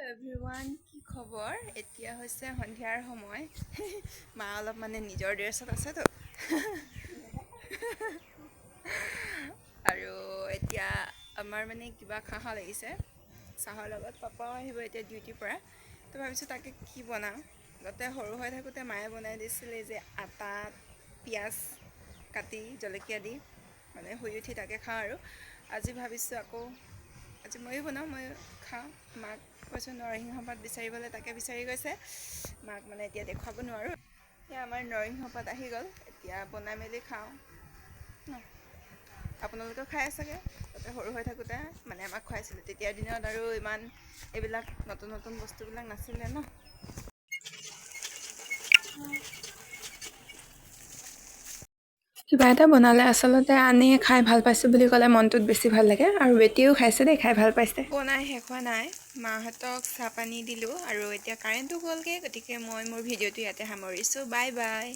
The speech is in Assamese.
এভৰিৱান, কি খবৰ? এতিয়া হৈছে সন্ধিয়াৰ সময়। মা অলপ মানে নিজৰ ড্ৰেছত আছেতো। আৰু এতিয়া আমাৰ মানে কিবা খাওঁ লাগিছে চাহৰ লগত। পাপাও আহিব এতিয়া ডিউটিৰ পৰা, তো ভাবিছোঁ তাকে কি বনাওঁ। যাতে সৰু হৈ থাকোঁতে মায়ে বনাই দিছিলে যে আটা পিঁয়াজ কাটি জলকীয়া দি মানে শুই উঠি তাকে খাওঁ। আৰু আজি ভাবিছোঁ আকৌ আজি ময়ো বনাওঁ, ময়ো খাওঁ। মাক কৈছোঁ নৰসিংহ পাত বিচাৰিবলৈ, তাকে বিচাৰি গৈছে। মাক মানে এতিয়া দেখুৱাব নোৱাৰোঁ। এতিয়া আমাৰ নৰসিংহ পাত আহি গ'ল, এতিয়া বনাই মেলি খাওঁ ন। আপোনালোকেও খাই চাগে? তাতে সৰু হৈ থাকোঁতে মানে আমাক খুৱাইছিলে। তেতিয়াৰ দিনত আৰু ইমান এইবিলাক নতুন নতুন বস্তুবিলাক নাছিলে ন। কিবা এটা বনালে আচলতে আনি খাই ভাল পাইছোঁ বুলি ক'লে মনটোত বেছি ভাল লাগে। আৰু বেটিও খাইছে দেই, খাই ভাল পাইছে। বনাই শেষ হোৱা নাই, মাহঁতক চাহ পানী দিলোঁ আৰু এতিয়া কাৰেণ্টটো গ'লগৈ। গতিকে মই মোৰ ভিডিঅ'টো ইয়াতে সামৰিছোঁ। Bye bye.